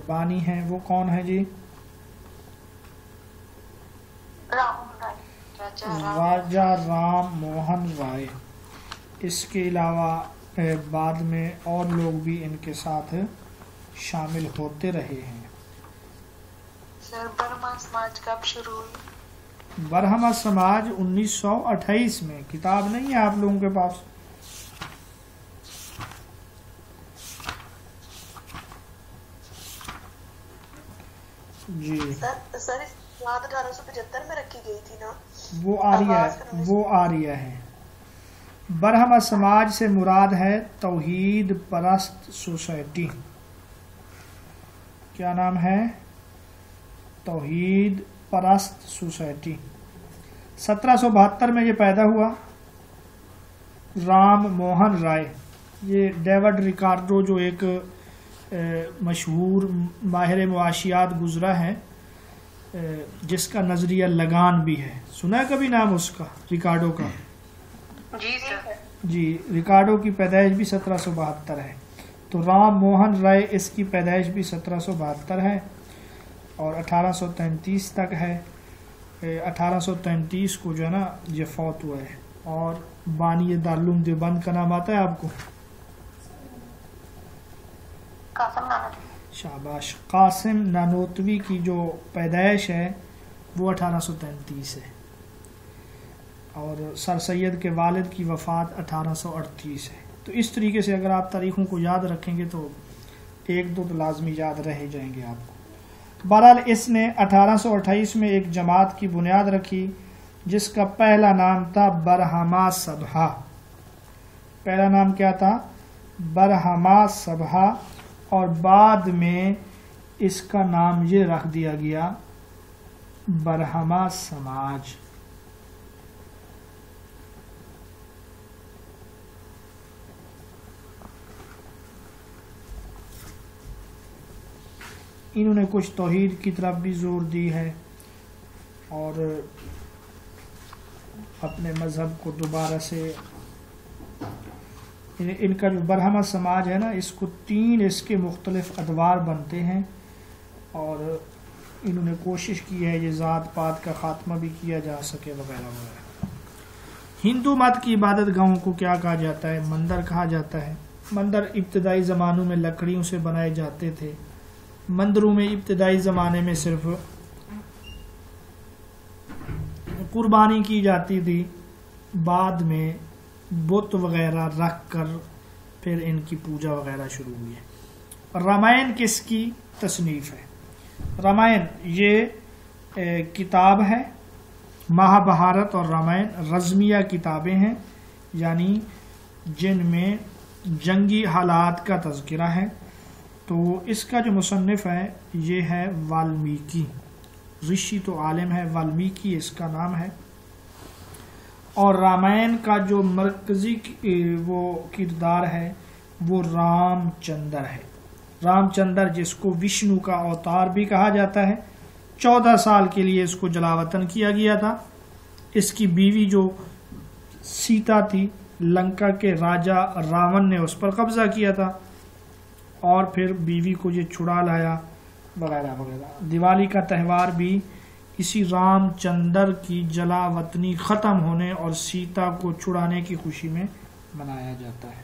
بانی ہیں وہ کون ہیں جی؟ راجا رام موہن رائے۔ اس کے علاوہ بعد میں اور لوگ بھی ان کے ساتھ شامل ہوتے رہے ہیں۔ سر برہما سماج کب شروع ہوئی؟ برہما سماج 1928 میں۔ کتاب نہیں ہے آپ لوگوں کے پاس؟ جی سر یاد 1875 میں رکھی گئی تھی نا، وہ آریہ ہے۔ برہمہ سماج سے مراد ہے توحید پرست سوسائٹی۔ کیا نام ہے؟ توحید پرست سوسائٹی۔ 1772 میں یہ پیدا ہوا۔ رام موہن رائے، یہ ڈیوڈ ریکارڈو جو ایک مشہور ماہر معاشیات گزرا ہے، جس کا نظریہ لگان بھی ہے، سنا ہے کبھی نام اس کا، ریکارڈو کا؟ جی سر۔ جی، ریکارڈو کی پیدائش بھی 1772 ہے، تو رام موہن رائے اس کی پیدائش بھی 1772 ہے اور 1833 تک ہے۔ 1833 کو جو ہے نا یہ فوت ہوا ہے۔ اور بانی دارالعلوم دیوبند کا نام آتا ہے آپ کو؟ قاسم نانوتوی۔ شاباش۔ قاسم نانوتوی کی جو پیدائش ہے وہ 1833 ہے، اور سر سید کے والد کی وفات 1838 ہے۔ تو اس طریقے سے اگر آپ تاریخوں کو یاد رکھیں گے تو ایک دو تو لازمی یاد رہ جائیں گے آپ کو۔ بہرحال اس نے 1828 میں ایک جماعت کی بنیاد رکھی جس کا پہلا نام تھا برہما سبھا۔ پہلا نام کیا تھا؟ برہما سبھا، اور بعد میں اس کا نام یہ رکھ دیا گیا برہما سماج۔ انہوں نے کچھ توحید کی طرف بھی زور دی ہے اور اپنے مذہب کو دوبارہ سے، ان کا جو برہما سماج ہے نا، اس کو 3 اس کے مختلف ادوار بنتے ہیں، اور انہوں نے کوشش کی ہے یہ ذات پات کا خاتمہ بھی کیا جا سکے وغیرہ وغیرہ۔ ہندو مت کی عبادت گاہوں کو کیا کہا جاتا ہے؟ مندر کہا جاتا ہے۔ مندر ابتدائی زمانوں میں لکڑیوں سے بنائے جاتے تھے۔ مندروں میں ابتدائی زمانے میں صرف قربانی کی جاتی تھی، بعد میں بت وغیرہ رکھ کر پھر ان کی پوجا وغیرہ شروع ہوئی ہے۔ رامائن کس کی تصنیف ہے؟ رامائن یہ کتاب ہے، مہابھارت اور رامائن رزمیہ کتابیں ہیں، یعنی جن میں جنگی حالات کا تذکرہ ہے۔ تو اس کا جو مصنف ہے یہ ہے والمیکی، رشی تو عالم ہے، والمیکی اس کا نام ہے۔ اور رامائن کا جو مرکزی وہ کردار ہے وہ رام چندر ہے۔ رام چندر جس کو وشنو کا اوتار بھی کہا جاتا ہے، 14 سال کے لیے اس کو جلاوطن کیا گیا تھا۔ اس کی بیوی جو سیتا تھی، لنکا کے راجا راون نے اس پر قبضہ کیا تھا، اور پھر بیوی کو یہ چھڑا لایا وغیرہ وغیرہ۔ دیوالی کا تہوار بھی اسی رام چندر کی جلا وطنی ختم ہونے اور سیتا کو چھڑانے کی خوشی میں منایا جاتا ہے۔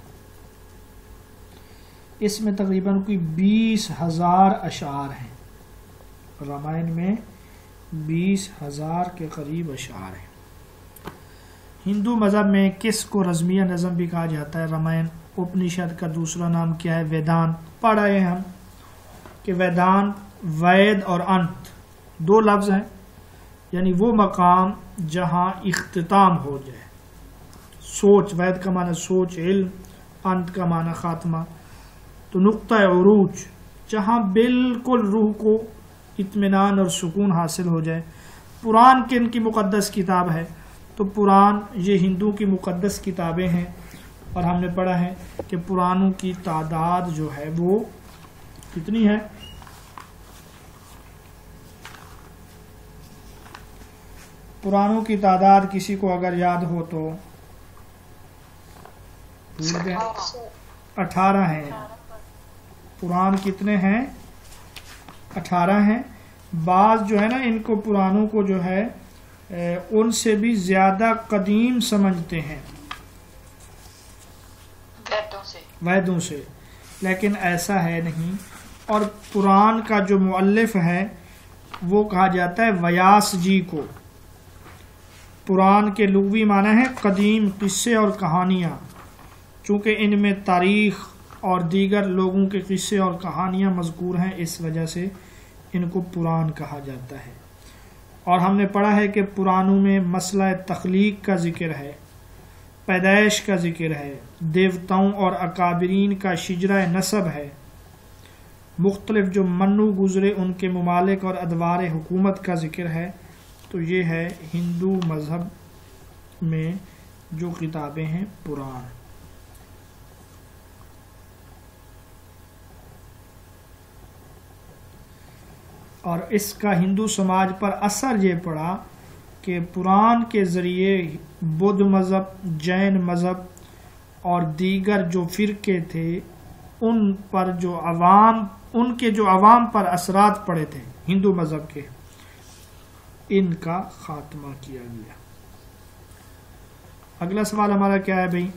اس میں تقریباً کوئی 20,000 اشعار ہیں۔ رامائن میں 20,000 کے قریب اشعار ہیں۔ ہندو مذہب میں کس کو رزمیہ نظم بھی کہا جاتا ہے؟ رامائن۔ اپنیشد کا دوسرا نام کیا ہے؟ ویدانت۔ پڑھا ہے ہم کہ ویدانت، وید اور انت 2 لفظ ہیں، یعنی وہ مقام جہاں اختتام ہو جائے۔ سوچ، وید کا معنی سوچ، علم، انت کا معنی خاتمہ۔ تو نقطہ عروج، جہاں بالکل روح کو اطمینان اور سکون حاصل ہو جائے۔ پران کن کی مقدس کتاب ہے؟ تو پران یہ ہندو کی مقدس کتابیں ہیں، اور ہم نے پڑھا ہے کہ پرانوں کی تعداد جو ہے وہ کتنی ہے؟ پرانوں کی تعداد کسی کو اگر یاد ہو تو 18 ہیں۔ پران کتنے ہیں؟ 18 ہیں۔ بعض جو ہے نا ان کو پرانوں کو جو ہے ان سے بھی زیادہ قدیم سمجھتے ہیں، ویدوں سے، لیکن ایسا ہے نہیں۔ اور پران کا جو مؤلف ہے وہ کہا جاتا ہے ویاس جی کو۔ پران کے لغوی معنی ہے قدیم قصے اور کہانیاں، چونکہ ان میں تاریخ اور دیگر لوگوں کے قصے اور کہانیاں مذکور ہیں، اس وجہ سے ان کو پران کہا جاتا ہے۔ اور ہم نے پڑھا ہے کہ پرانوں میں مسئلہ تخلیق کا ذکر ہے، پیدائش کا ذکر ہے، دیوتاؤں اور اکابرین کا شجرہ نسب ہے، مختلف جو منو گزرے ان کے ممالک اور ادوار حکومت کا ذکر ہے۔ تو یہ ہے ہندو مذہب میں جو کتابیں ہیں پران۔ اور اس کا ہندو سماج پر اثر یہ پڑا کہ پران کے ذریعے بدھ مذہب، جین مذہب اور دیگر جو فرقے تھے ان پر ان کے جو عوام پر اثرات پڑے تھے ہندو مذہب کے، ان کا خاتمہ کیا گیا۔ اگلا سوال ہمارا کیا ہے بھائی؟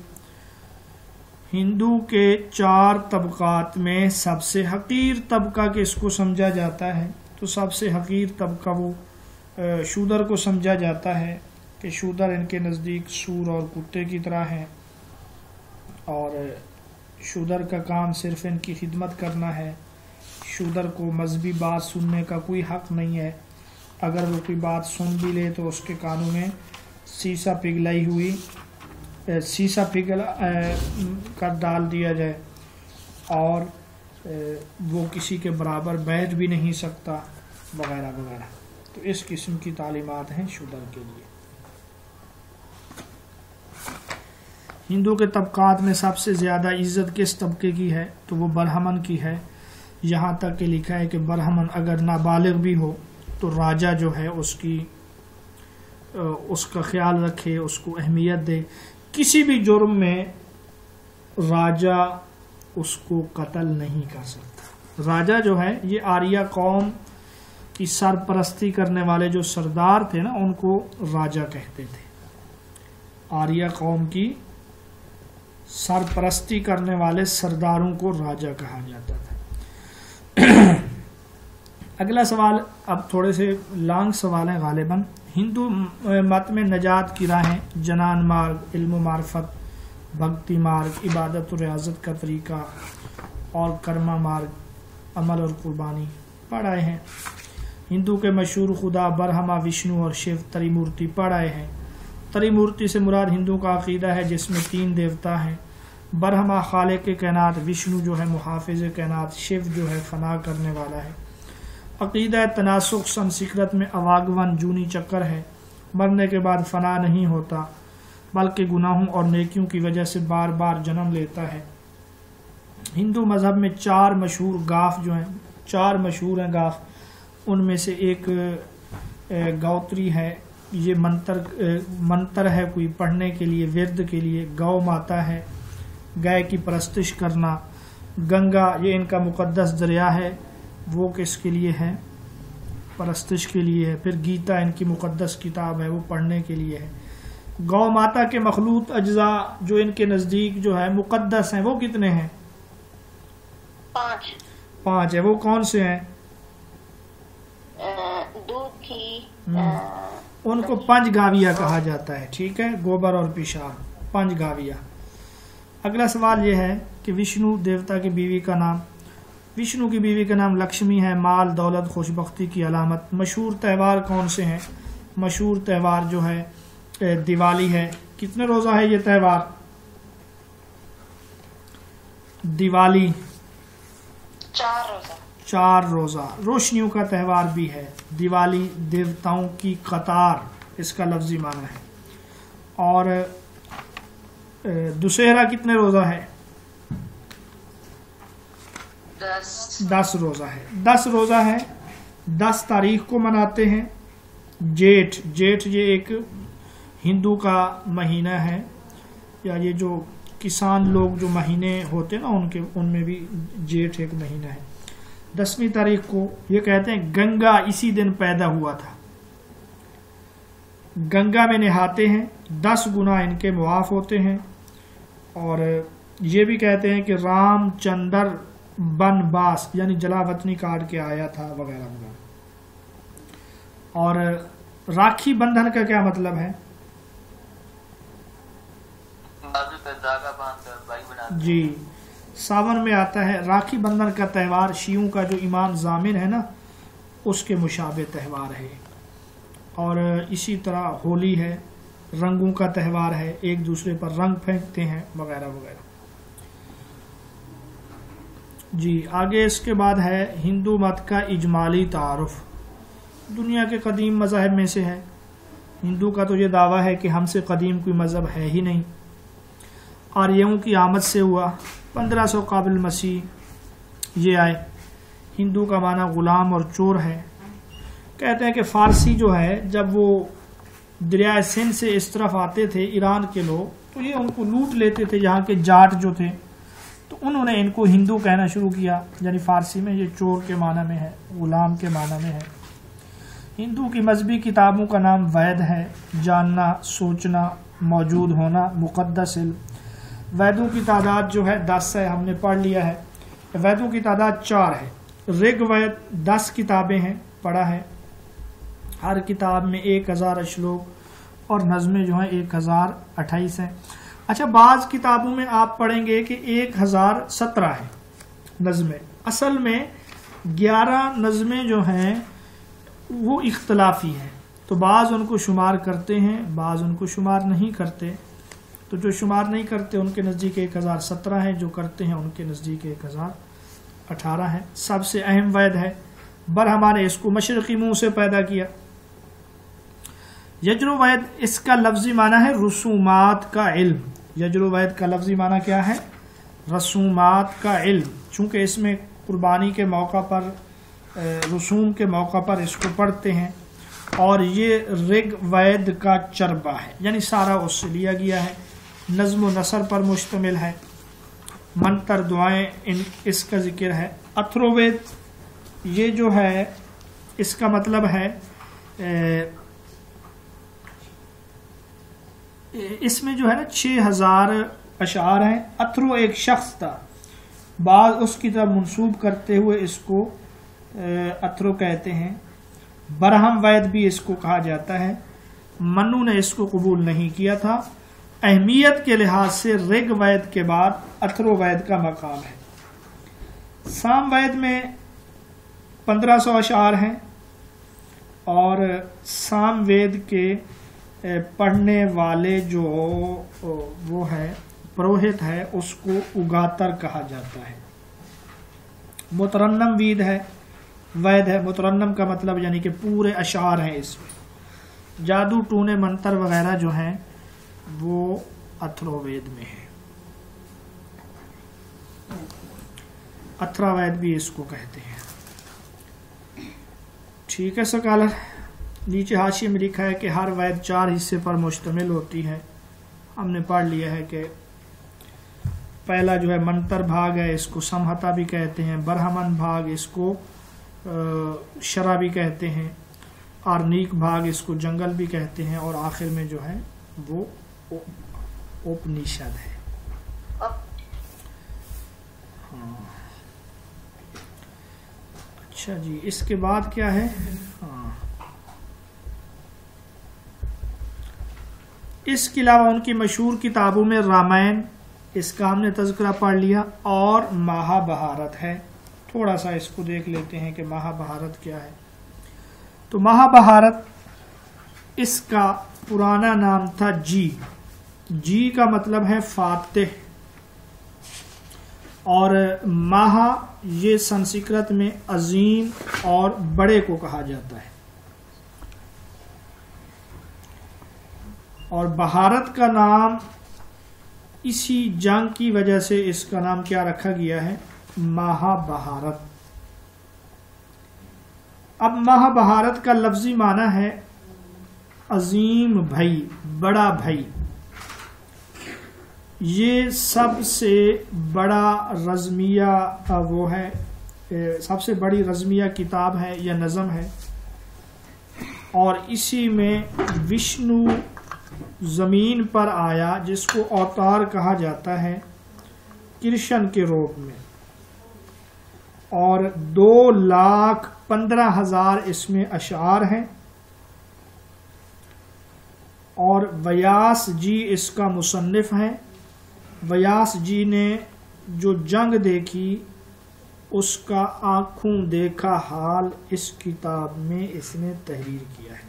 ہندو کے 4 طبقات میں سب سے حقیر طبقہ کس کو سمجھا جاتا ہے؟ تو سب سے حقیر طبقہ وہ شودر کو سمجھا جاتا ہے کہ شودر ان کے نزدیک سور اور کتے کی طرح ہیں، اور شودر کا کام صرف ان کی خدمت کرنا ہے۔ شودر کو مذہبی بات سننے کا کوئی حق نہیں ہے، اگر وہ کوئی بات سن بھی لے تو اس کے کانوں میں سیسا پگھل کر ڈال دیا جائے، اور وہ کسی کے برابر بیٹھ بھی نہیں سکتا وغیرہ وغیرہ۔ تو اس قسم کی تعلیمات ہیں شودر کے لیے۔ ہندو کے طبقات میں سب سے زیادہ عزت کس طبقے کی ہے؟ تو وہ برہمن کی ہے، یہاں تک کہ لکھا ہے کہ برہمن اگر نابالغ بھی ہو تو راجا جو ہے اس کا خیال رکھے، اس کو اہمیت دے، کسی بھی جرم میں راجا اس کو قتل نہیں کر سکتا۔ راجا جو ہے یہ آریہ قوم کی سرپرستی کرنے والے جو سردار تھے نا ان کو راجا کہتے تھے۔ آریہ قوم کی سرپرستی کرنے والے سرداروں کو راجا کہا جاتا تھا۔ اگلا سوال اب تھوڑے سے لانگ سوال ہیں غالباً۔ ہندو مت میں نجات کی راہیں جنان مارگ، علم و معرفت، بھکتی مارگ، عبادت و ریاضت کا طریقہ، اور کرما مارگ، عمل اور قربانی پڑھ آئے ہیں۔ ہندو کے مشہور خدا برہما، وشنو اور شیو تری مورتی پڑھ آئے ہیں۔ تری مورتی سے مراد ہندو کا عقیدہ ہے جس میں 3 دیوتا ہیں، برہما خالق کائنات، وشنو جو ہے محافظ کائنات، شیو جو ہے فنا کرنے والا ہے۔ عقیدہ تناسخ سنسکرت میں اواگون جونی چکر ہے، مرنے کے بعد فنا نہیں ہوتا بلکہ گناہوں اور نیکیوں کی وجہ سے بار بار جنم لیتا ہے۔ ہندو مذہب میں 4 مشہور گاف جو ہیں، 4 مشہور ہیں گاف، ان میں سے ایک گوتری ہے، یہ منتر ہے کوئی پڑھنے کے لیے، ورد کے لیے۔ گو ماتا ہے، گائے کی پرستش کرنا۔ گنگا یہ ان کا مقدس دریا ہے، وہ کس کے لیے ہے؟ پرستش کے لیے ہے۔ پھر گیتا ان کی مقدس کتاب ہے، وہ پڑھنے کے لیے ہے۔ گو ماتا کے مخلوط اجزاء جو ان کے نزدیک جو ہے مقدس ہیں وہ کتنے ہیں؟ 5 ہے۔ وہ کون سے ہیں؟ دودھ کی ان کو 5 گاویہ کہا جاتا ہے، ٹھیک ہے، گوبر اور پیشاب، 5 گاویہ۔ اگلا سوال یہ ہے کہ وشنو دیوتا کی بیوی کا نام؟ وشنو کی بیوی کا نام لکشمی ہے، مال دولت خوش بختی کی علامت۔ مشہور تہوار کون سے ہیں؟ مشہور تہوار جو ہے دیوالی ہے۔ کتنے روزہ ہے یہ تہوار؟ دیوالی 4 روزہ۔ روشنیوں کا تہوار بھی ہے دیوالی، دیوتاؤں کی قطار اس کا لفظی معنی ہے۔ اور دسہرہ کتنے روزہ ہے؟ 10 روزہ ہے۔ 10 روزہ ہے، 10 تاریخ کو مناتے ہیں۔ جیٹھ یہ ایک ہندو کا مہینہ ہے، یا یہ جو کسان لوگ جو مہینے ہوتے نا ان میں بھی جیٹھ ایک مہینہ ہے۔ 10ویں تاریخ کو یہ کہتے ہیں گنگا اسی دن پیدا ہوا تھا۔ گنگا میں نہاتے ہیں، 10 گناہ ان کے معاف ہوتے ہیں۔ اور یہ بھی کہتے ہیں کہ رام چندر بن باس یعنی جلا وطنی کاٹ کے آیا تھا وغیرہ وغیرہ۔ اور راکھی بندھن کا کیا مطلب ہے؟ جی، ساون میں آتا ہے۔ راکھی بندھن کا تہوار شیعوں کا جو امام ضامن ہے نا اس کے مشابہ تہوار ہے۔ اور اسی طرح ہولی ہے، رنگوں کا تہوار ہے، ایک دوسرے پر رنگ پھینکتے ہیں وغیرہ وغیرہ۔ جی آگے اس کے بعد ہے ہندو مت کا اجمالی تعارف۔ دنیا کے قدیم مذاہب میں سے ہے۔ ہندو کا تو یہ دعویٰ ہے کہ ہم سے قدیم کوئی مذہب ہے ہی نہیں، آریوں کی آمد سے ہوا، 1500 قبل مسیح یہ آئے۔ ہندو کا معنی غلام اور چور ہے۔ کہتے ہیں کہ فارسی جو ہے جب وہ دریائے سندھ سے اس طرف آتے تھے ایران کے لوگ تو یہ ان کو لوٹ لیتے تھے، یہاں کے جاٹ جو تھے، تو انہوں نے ان کو ہندو کہنا شروع کیا، یعنی فارسی میں یہ چور کے معنی میں ہے، غلام کے معنی میں ہے۔ ہندو کی مذہبی کتابوں کا نام وید ہے، جاننا، سوچنا، موجود ہونا، مقدس علم۔ ویدوں کی تعداد جو ہے 10 ہے، ہم نے پڑھ لیا ہے۔ ویدوں کی تعداد 4 ہے۔ رگ وید 10 کتابیں ہیں، پڑھا ہے۔ ہر کتاب میں 1000 اشلوک اور نظمیں جو ہیں 1028 ہیں۔ اچھا بعض کتابوں میں آپ پڑھیں گے کہ 1017 ہے نظمیں، اصل میں 11 نظمیں جو ہیں وہ اختلافی ہیں، تو بعض ان کو شمار کرتے ہیں، بعض ان کو شمار نہیں کرتے۔ تو جو شمار نہیں کرتے ان کے نزدیک 1017 ہے، جو کرتے ہیں ان کے نزدیک 1018 ہے۔ سب سے اہم وید ہے، برہما نے اس کو مشرقی منہ سے پیدا کیا۔ یجروید اس کا لفظی معنی ہے رسومات کا علم۔ یجروید کا لفظی معنی کیا ہے؟ رسومات کا علم، چونکہ اس میں قربانی کے موقع پر، رسوم کے موقع پر اس کو پڑھتے ہیں، اور یہ رگ وید کا چربہ ہے، یعنی سارا اس سے لیا گیا ہے، نظم و نثر پر مشتمل ہے، منتر دعائیں اس کا ذکر ہے۔ اتھرووید یہ جو ہے اس کا مطلب ہے اس میں جو ہے نا 6000 اشعار ہیں۔ اتھرو ایک شخص تھا، بعض اس کی طرف منسوب کرتے ہوئے اس کو اتھرو کہتے ہیں۔ برہم وید بھی اس کو کہا جاتا ہے، منو نے اس کو قبول نہیں کیا تھا۔ اہمیت کے لحاظ سے رگ وید کے بعد اتھرو وید کا مقام ہے۔ سام وید میں 1500 اشعار ہیں، اور سام وید کے پڑھنے والے جو وہ ہے پروہت ہے اس کو اگاتر کہا جاتا ہے۔ مترنم وید ہے، وید ہے، مترنم کا مطلب یعنی کہ پورے اشعار ہیں اس میں۔ جادو ٹونے منتر وغیرہ جو ہیں وہ اتھرو وید میں ہے۔ اتھرا وید بھی اس کو کہتے ہیں۔ ٹھیک ہے سکالر، نیچے حاشیے میں لکھا ہے کہ ہر وید 4 حصے پر مشتمل ہوتی ہے۔ ہم نے پڑھ لیا ہے کہ پہلا جو ہے منتر بھاگ ہے، اس کو سمہتا بھی کہتے ہیں، برہمن بھاگ اس کو شرع بھی کہتے ہیں، آرنیک بھاگ اس کو جنگل بھی کہتے ہیں، اور آخر میں جو ہے وہ اپنیشد ہے۔ اچھا جی، اس کے بعد کیا ہے؟ اس کے علاوہ ان کی مشہور کتابوں میں رامائن، اس کا ہم نے تذکرہ پڑھ لیا، اور مہا بھارت ہے۔ تھوڑا سا اس کو دیکھ لیتے ہیں کہ مہا بھارت کیا ہے۔ تو مہا بھارت اس کا پرانا نام تھا جی۔ جی کا مطلب ہے فاتح، اور مہا یہ سنسکرت میں عظیم اور بڑے کو کہا جاتا ہے، اور بھارت کا نام اسی جنگ کی وجہ سے اس کا نام کیا رکھا گیا ہے؟ مہا بھارت۔ اب مہا بھارت کا لفظی معنی ہے عظیم بھائی، بڑا بھائی۔ یہ سب سے بڑا رزمیہ وہ ہے، سب سے بڑی رزمیہ کتاب ہے یا نظم ہے، اور اسی میں وشنو زمین پر آیا جس کو اوتار کہا جاتا ہے کرشن کے روپ میں، اور 2,15,000 اس میں اشعار ہیں، اور ویاس جی اس کا مصنف ہے۔ ویاس جی نے جو جنگ دیکھی اس کا آنکھوں دیکھا حال اس کتاب میں اس نے تحریر کیا ہے۔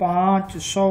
500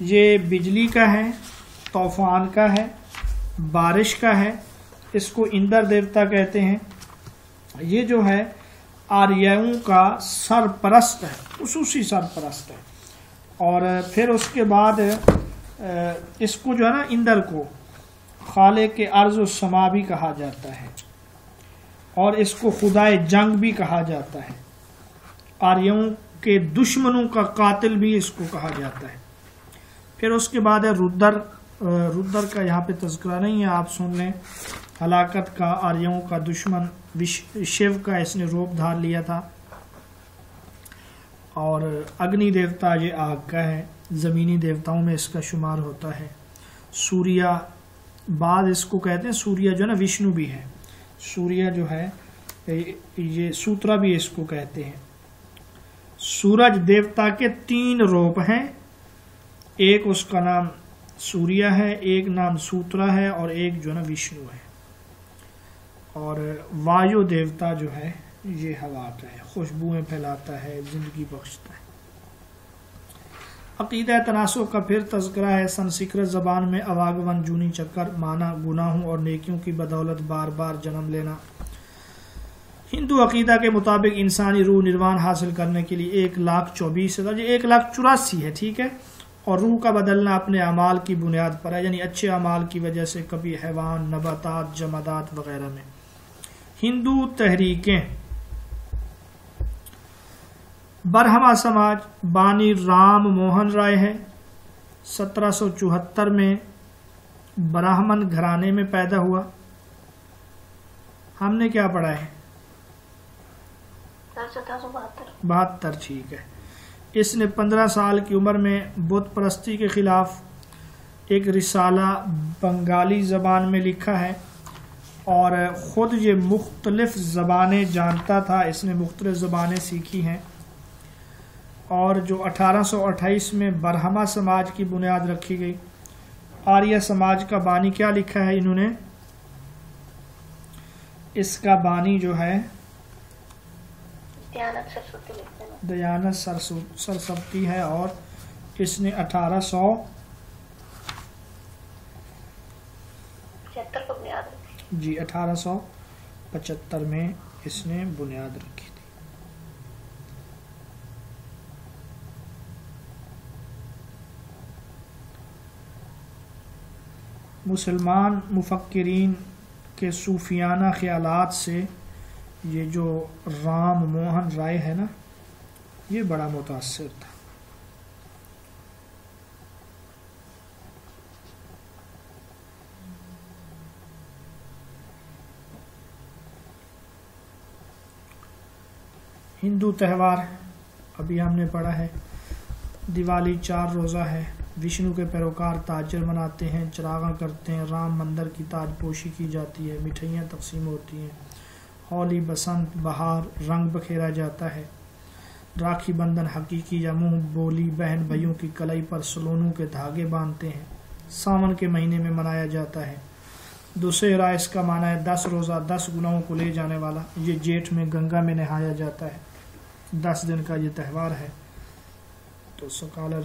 یہ بجلی کا ہے، طوفان کا ہے، بارش کا ہے، اس کو اندر دیوتا کہتے ہیں. یہ جو ہے آریاؤں کا سرپرست ہے، خصوصی سرپرست ہے. اور پھر اس کے بعد اس کو جو ہے نا اندر کو خالق ارض و سما بھی کہا جاتا ہے، اور اس کو خدائے جنگ بھی کہا جاتا ہے. آریاؤں کے دشمنوں کا قاتل بھی اس کو کہا جاتا ہے. پھر اس کے بعد ہے رودر. رودر کا یہاں پہ تذکرہ نہیں ہے، آپ سن لیں. ہلاکت کا، آریاؤں کا دشمن، شیو کا اس نے روپ دھار لیا تھا. اور اگنی دیوتا یہ آگ کا ہے، زمینی دیوتاؤں میں اس کا شمار ہوتا ہے. سوریا، بعد اس کو کہتے ہیں سوریا جو ہے نا وشنو بھی ہے. سوریا جو ہے یہ سوترا بھی اس کو کہتے ہیں. سورج دیوتا کے 3 روپ ہیں، ایک اس کا نام سوریا ہے، ایک نام سوترا ہے، اور ایک جو ہے نا وشنو ہے. اور وایو دیوتا جو ہے یہ ہوا کا ہے، خوشبوئیں پھیلاتا ہے، زندگی بخشتا ہے. عقیدہ تناسخ کا پھر تذکرہ ہے. سنسکرت زبان میں اواگون جونی چکر، معنی گناہوں اور نیکیوں کی بدولت بار بار جنم لینا. ہندو عقیدہ کے مطابق انسانی روح نروان حاصل کرنے کے لیے 1,24,000 یہ 1,84,000 ہے، ٹھیک ہے. اور روح کا بدلنا اپنے اعمال کی بنیاد پر ہے، یعنی اچھے اعمال کی وجہ سے کبھی حیوان، نباتات، جمادات وغیرہ میں. ہندو تحریکیں. برہما سماج بانی رام موہن رائے ہے. 1774 میں براہمن گھرانے میں پیدا ہوا. ہم نے کیا پڑھا ہے؟ 72. ٹھیک ہے. اس نے 15 سال کی عمر میں بت پرستی کے خلاف ایک رسالہ بنگالی زبان میں لکھا ہے، اور خود یہ مختلف زبانیں جانتا تھا. اس نے مختلف زبانیں سیکھی ہیں. اور جو 1828 میں برہما سماج کی بنیاد رکھی گئی. آریہ سماج کا بانی کیا لکھا ہے انہوں نے؟ اس کا بانی جو ہے دیانت سرسوتی ہے، اور اس نے 1875 میں اس نے بنیاد رکھی تھی. مسلمان مفکرین کے صوفیانہ خیالات سے یہ جو رام موہن رائے ہے نا، یہ بڑا متاثر تھا. ہندو تہوار ابھی ہم نے پڑھا ہے. دیوالی 4 روزہ ہے. وشنو کے پیروکار تاجر مناتے ہیں، چراغاں کرتے ہیں، رام مندر کی تاج پوشی کی جاتی ہے، مٹھائیاں تقسیم ہوتی ہیں. ہولی، بسنت، بہار، رنگ بکھیرا جاتا ہے. راکھی بندھن حقیقی یا منہ بولی بہن بھائیوں کی کلائی پر سلونوں کے دھاگے باندھتے ہیں. ساون کے مہینے میں منایا جاتا ہے. دسہرا اس کا معنی ہے 10 روزہ 10 گناہوں کو لے جانے والا. یہ جیٹھ میں گنگا میں نہایا جاتا ہے. 10 دن کا یہ تہوار ہے. تو سکالر